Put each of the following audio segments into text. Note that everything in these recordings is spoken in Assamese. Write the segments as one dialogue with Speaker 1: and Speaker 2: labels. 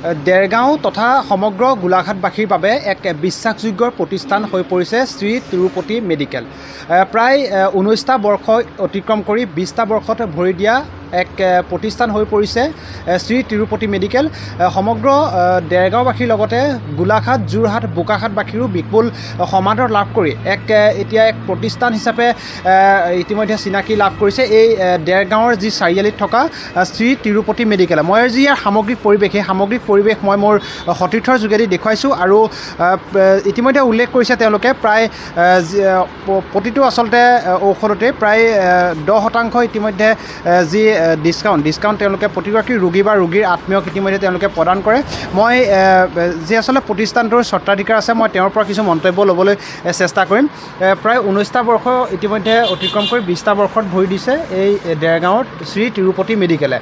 Speaker 1: দেৰগাঁও তথা সমগ্ৰ গোলাঘাটবাসীৰ বাবে এক বিশ্বাসযোগ্য প্ৰতিষ্ঠান হৈ পৰিছে শ্ৰী তিৰুপতি মেডিকেল। প্ৰায় 19টা বৰ্ষ অতিক্ৰম কৰি 20টা বৰ্ষত ভৰি দিয়া এক প্ৰতিষ্ঠান হৈ পৰিছে শ্ৰী তিৰুপতি মেডিকেল। সমগ্ৰ দেৰগাঁওবাসীৰ লগতে গোলাঘাট, যোৰহাট, বোকাখাটবাসীৰো বিপুল সমাদৰ লাভ কৰি এতিয়া এক প্ৰতিষ্ঠান হিচাপে ইতিমধ্যে চিনাকি লাভ কৰিছে এই দেৰগাঁৱৰ যি চাৰিআলিত থকা শ্ৰী তিৰুপতি মেডিকেল। মই যি ইয়াৰ সামগ্ৰিক পৰিৱেশ, সেই সামগ্ৰিক পৰিৱেশ মই মোৰ সতীৰ্থৰ যোগেদি দেখুৱাইছোঁ আৰু ইতিমধ্যে উল্লেখ কৰিছে তেওঁলোকে প্ৰায় প্ৰতিটো আচলতে ঔষধতে প্ৰায় 10% ইতিমধ্যে যি ডিছকাউণ্ট তেওঁলোকে প্ৰতিগৰাকী ৰোগী বা ৰোগীৰ আত্মীয়ক ইতিমধ্যে তেওঁলোকে প্ৰদান কৰে। মই যি আচলতে প্ৰতিষ্ঠানটোৰ স্বত্বাধিকাৰ আছে মই তেওঁৰ পৰা কিছু মন্তব্য ল'বলৈ চেষ্টা কৰিম। প্ৰায় 19টা বৰ্ষ ইতিমধ্যে অতিক্ৰম কৰি 20টা বৰ্ষত ভৰি দিছে এই দেৰগাঁৱত শ্ৰী তিৰুপতি মেডিকেলে।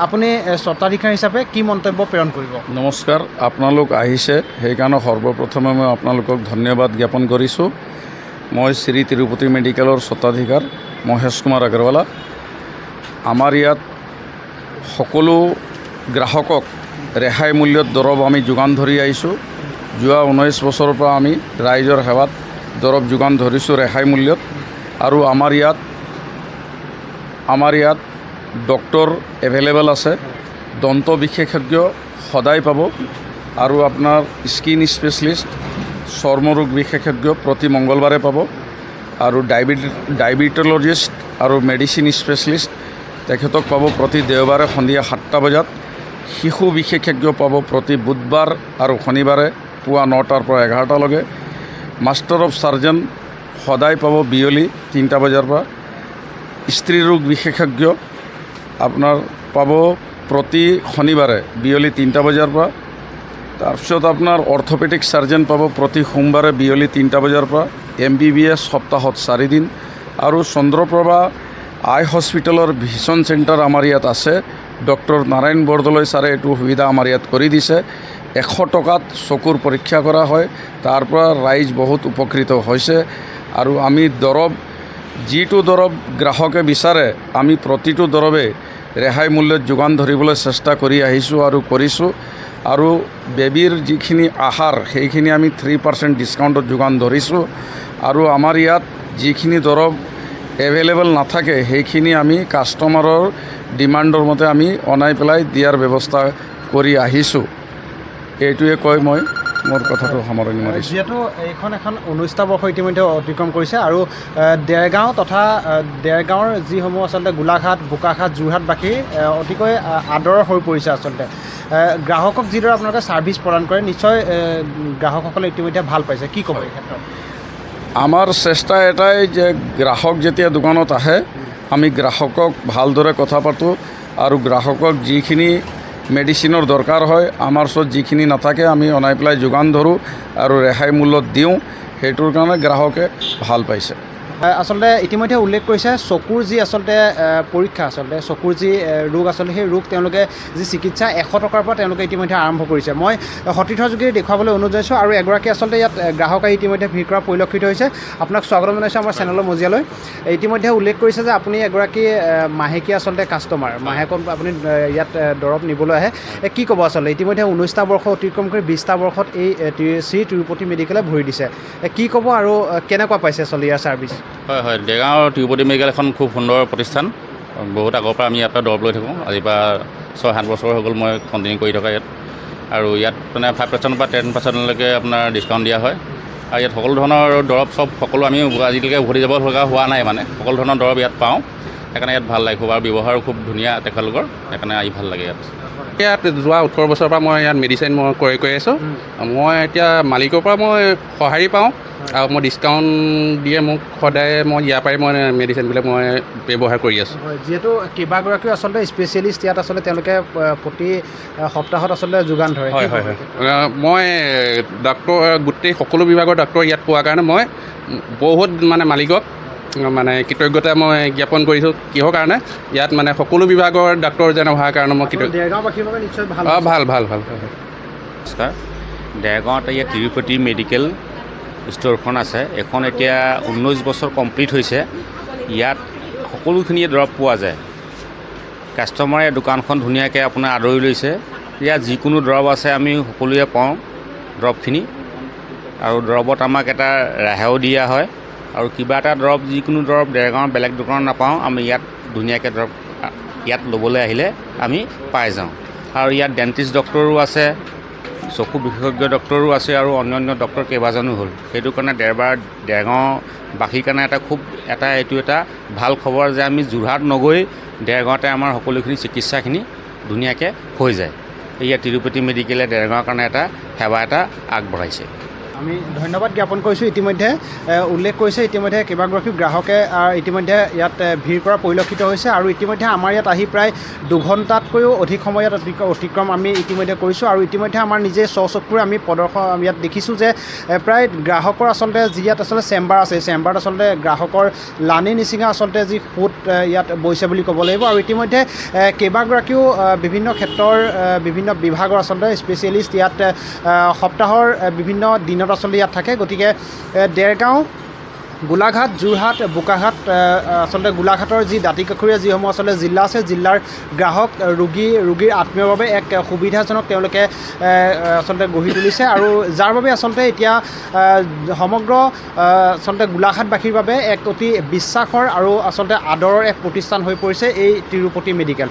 Speaker 1: আপুনি স্বত্বাধিকাৰ হিচাপে কি মন্তব্য প্ৰেৰণ কৰিব?
Speaker 2: নমস্কাৰ, আপোনালোক আহিছে সেইকাৰণে সৰ্বপ্ৰথমে মই আপোনালোকক ধন্যবাদ জ্ঞাপন কৰিছোঁ। মই শ্ৰী তিৰুপতি মেডিকেলৰ স্বত্বাধিকাৰ মহেশ কুমাৰ আগৰৱালা। আমাৰ ইয়াত সকলো গ্ৰাহকক ৰেহাই মূল্যত দৰৱ আমি যোগান ধৰি আহিছোঁ। যোৱা 19 বছৰৰ পৰা আমি ৰাইজৰ সেৱাত দৰৱ যোগান ধৰিছোঁ ৰেহাই মূল্যত। আৰু আমাৰ ইয়াত ডক্টৰ এভেইলেবল আছে। দন্ত বিশেষজ্ঞ সদায় পাব আৰু আপোনাৰ স্কিন স্পেচিয়েলিষ্ট, চৰ্মৰোগ বিশেষজ্ঞ প্ৰতি মংগলবাৰে পাব আৰু ডায়েবেটলজিষ্ট আৰু মেডিচিন স্পেচিয়েলিষ্ট তেখেতক পাব প্ৰতি দেওবাৰে সন্ধিয়া 7টা বজাত। শিশু বিশেষজ্ঞ পাব প্ৰতি বুধবাৰ আৰু শনিবাৰে পুৱা 9টাৰ পৰা 11টালৈকে। মাষ্টাৰ অফ চাৰ্জন সদায় পাব বিয়লি 3টা বজাৰ পৰা। স্ত্ৰী ৰোগ বিশেষজ্ঞ আপোনাৰ পাব প্ৰতি শনিবাৰে বিয়লি 3টা বজাৰ পৰা। তাৰপিছত আপোনাৰ অৰ্থপেডিক চাৰ্জন পাব প্ৰতি সোমবাৰে বিয়লি 3টা বজাৰ পৰা। MBBS সপ্তাহত 4 দিন। আৰু চন্দ্ৰপ্ৰভা আই হস্পিটেলৰ ভিছন চেণ্টাৰ আমাৰ ইয়াত আছে। ডক্টৰ নাৰায়ণ বৰদলৈ ছাৰে এইটো সুবিধা আমাৰ ইয়াত কৰি দিছে। 100 টকাত চকুৰ পৰীক্ষা কৰা হয়। তাৰ পৰা ৰাইজ বহুত উপকৃত হৈছে। আৰু আমি যিটো দৰৱ গ্ৰাহকে বিচাৰে আমি প্ৰতিটো দৰৱে ৰেহাই মূল্যত যোগান ধৰিবলৈ চেষ্টা কৰি আহিছোঁ আৰু কৰিছোঁ। আৰু বেবীৰ যিখিনি আহাৰ সেইখিনি আমি 3% ডিছকাউণ্টত যোগান ধৰিছোঁ। আৰু আমাৰ ইয়াত যিখিনি দৰৱ এভেইলেবল নাথাকে সেইখিনি আমি কাষ্টমাৰৰ ডিমাণ্ডৰ মতে আমি অনাই পেলাই দিয়াৰ ব্যৱস্থা কৰি আহিছোঁ। এইটোৱে কৈ মই মোৰ কথাটো সামৰণি মাৰিছোঁ।
Speaker 1: যিহেতু এখন 19টা বৰ্ষ ইতিমধ্যে অতিক্ৰম কৰিছে আৰু দেৰগাঁও তথা দেৰগাঁৱৰ যিসমূহ আচলতে গোলাঘাট, বোকাখাট, যোৰহাটবাসী অতিকৈ আদৰৰ হৈ পৰিছে। আচলতে গ্ৰাহকক যিদৰে আপোনালোকে ছাৰ্ভিচ প্ৰদান কৰে নিশ্চয় গ্ৰাহকসকলে ইতিমধ্যে ভাল পাইছে। কি ক'ব এই ক্ষেত্ৰত?
Speaker 2: আমাৰ চেষ্টা এটাই যে গ্ৰাহক যেতিয়া দোকানত আহে আমি গ্ৰাহকক ভালদৰে কথা পাতোঁ আৰু গ্ৰাহকক যিখিনি মেডিচিনৰ দৰকাৰ হয় আমাৰ ওচৰত যিখিনি নাথাকে আমি অনাই পেলাই যোগান ধৰোঁ আৰু ৰেহাই মূল্যত দিওঁ। সেইটোৰ কাৰণে গ্ৰাহকে ভাল পাইছে।
Speaker 1: আচলতে ইতিমধ্যে উল্লেখ কৰিছে চকুৰ যি আচলতে পৰীক্ষা, আচলতে চকুৰ যি ৰোগ আচলতে সেই ৰোগ তেওঁলোকে যি চিকিৎসা 100 টকাৰ পৰা তেওঁলোকে ইতিমধ্যে আৰম্ভ কৰিছে। মই সতীৰ্থৰ যোগেদি দেখুৱাবলৈ অনুৰোধ জনাইছোঁ আৰু এগৰাকী আচলতে ইয়াত গ্ৰাহক আহি ইতিমধ্যে ভিৰ কৰা পৰিলক্ষিত হৈছে। আপোনাক স্বাগতম জনাইছোঁ আমাৰ চেনেলৰ মজিয়ালৈ। ইতিমধ্যে উল্লেখ কৰিছে যে আপুনি এগৰাকী মাহেকীয়া আচলতে কাষ্টমাৰ, মাহেকত আপুনি ইয়াত দৰৱ নিবলৈ আহে। কি ক'ব আচলতে ইতিমধ্যে 19টা বৰ্ষ অতিক্ৰম কৰি 20টা বৰ্ষত এই শ্ৰী তিৰুপতি মেডিকেলে ভৰি দিছে। কি ক'ব আৰু কেনেকুৱা পাইছে আচলতে ইয়াৰ ছাৰ্ভিচ?
Speaker 3: হয়, দেৰগাঁৱৰ তিৰুপতি মেডিকেল এখন খুব সুন্দৰ প্ৰতিষ্ঠান। বহুত আগৰ পৰা আমি ইয়াৰ পৰা দৰৱ লৈ থাকোঁ। আজিৰ পৰা 6-7 বছৰ হৈ গ'ল মই কণ্টিনিউ কৰি থকা ইয়াত। আৰু ইয়াত মানে 5% পৰা 10%লৈকে আপোনাৰ ডিছকাউণ্ট দিয়া হয়। আৰু ইয়াত সকলো ধৰণৰ দৰৱ সকলো আমি আজিলৈকে উভতি যাব লগা হোৱা নাই, মানে সকলো ধৰণৰ দৰৱ ইয়াত পাওঁ। সেইকাৰণে ইয়াত ভাল লাগে খুব, আৰু ব্যৱহাৰো খুব ধুনীয়া তেখেতলোকৰ। সেইকাৰণে আহি ভাল লাগে ইয়াত।
Speaker 4: যোৱা 18 বছৰৰ পৰা মই ইয়াত মেডিচিন মই কৰি আছোঁ। মই এতিয়া মালিকৰ পৰা মই সঁহাৰি পাওঁ আৰু মই ডিছকাউণ্ট দিয়ে মোক সদায় মই ইয়াৰ পৰাই মই মেডিচিনবিলাক মই ব্যৱহাৰ কৰি আছোঁ।
Speaker 1: যিহেতু কেইবাগৰাকীও আচলতে স্পেচিয়েলিষ্ট ইয়াত আচলতে তেওঁলোকে প্ৰতি সপ্তাহত আচলতে যোগান ধৰে।
Speaker 4: হয়, মই ডাক্তৰ গোটেই সকলো বিভাগৰ ডাক্তৰ ইয়াত পোৱাৰ কাৰণে মই বহুত মালিকক কৃতজ্ঞতা মই জ্ঞাপন কৰিছোঁ। কিহৰ কাৰণে ইয়াত সকলো বিভাগৰ ডাক্তৰ যেন অহাৰ কাৰণে মই
Speaker 1: দেৰগাঁওবাসীৰ বাবে নিশ্চয় ভাল।
Speaker 3: নমস্কাৰ, দেৰগাঁৱত ইয়াত তিৰুপতি মেডিকেল ষ্ট'ৰখন আছে। এখন এতিয়া 19 বছৰ কমপ্লিট হৈছে। ইয়াত সকলোখিনিয়ে দৰৱ পোৱা যায়। কাষ্টমাৰে দোকানখন ধুনীয়াকৈ আপোনাৰ আদৰি লৈছে ইয়াত যিকোনো দৰৱ আছে আমি সকলোৱে পাওঁ দৰৱখিনি, আৰু দৰৱত আমাক এটা ৰেহাইও দিয়া হয়। আৰু কিবা এটা দৰৱ যিকোনো দৰৱ দেৰগাঁৱৰ বেলেগ দোকানত নাপাওঁ, আমি ইয়াত ধুনীয়াকৈ দৰৱ ইয়াত ল'বলৈ আহিলে আমি পাই যাওঁ। আৰু ইয়াত ডেণ্টিষ্ট ডক্টৰো আছে, চকু বিশেষজ্ঞ ডক্টৰো আছে, আৰু অন্যান্য ডক্টৰ কেইবাজনো হ'ল। সেইটো কাৰণে দেৰগাঁওবাসীৰ কাৰণে এইটো এটা ভাল খবৰ যে আমি যোৰহাট নগৈ দেৰগাঁৱতে আমাৰ সকলোখিনি চিকিৎসাখিনি ধুনীয়াকৈ হৈ যায়। ইয়াত তিৰুপতি মেডিকেলে দেৰগাঁৱৰ কাৰণে এটা সেৱা এটা আগবঢ়াইছে।
Speaker 1: আমি ধন্যবাদ জ্ঞাপন কৰিছোঁ। ইতিমধ্যে উল্লেখ কৰিছে ইতিমধ্যে কেইবাগৰাকীও গ্ৰাহকে ইতিমধ্যে ইয়াত ভিৰ কৰা পৰিলক্ষিত হৈছে, আৰু ইতিমধ্যে আমাৰ ইয়াত আহি প্ৰায় 2 ঘণ্টাতকৈও অধিক সময় ইয়াত অতিক্ৰম আমি ইতিমধ্যে কৰিছোঁ। আৰু ইতিমধ্যে আমাৰ নিজে স্বচকুৰে আমি ইয়াত দেখিছোঁ যে প্ৰায় গ্ৰাহকৰ আচলতে যি ইয়াত আচলতে চেম্বাৰ আছে, এই চেম্বাৰত আচলতে গ্ৰাহকৰ লানি নিচিঙা আচলতে যি সোঁত ইয়াত বৈছে বুলি ক'ব লাগিব। আৰু ইতিমধ্যে কেইবাগৰাকীও বিভিন্ন ক্ষেত্ৰৰ বিভিন্ন বিভাগৰ আচলতে স্পেচিয়েলিষ্ট ইয়াত সপ্তাহৰ বিভিন্ন দিনত আচলতে ইয়াত থাকে। গতিকে দেৰগাঁও, গোলাঘাট, যোৰহাট, বোকাঘাট, আচলতে গোলাঘাটৰ যি দাঁতিকাষৰীয়া যিসমূহ আচলতে জিলা আছে, জিলাৰ গ্ৰাহক ৰোগীৰ আত্মীয়ৰ বাবে এক সুবিধাজনক তেওঁলোকে আচলতে গঢ়ি তুলিছে, আৰু যাৰ বাবে আচলতে এতিয়া সমগ্ৰ আচলতে গোলাঘাটবাসীৰ বাবে এক অতি বিশ্বাসৰ আৰু আচলতে আদৰৰ এক প্ৰতিষ্ঠান হৈ পৰিছে এই তিৰুপতি মেডিকেল।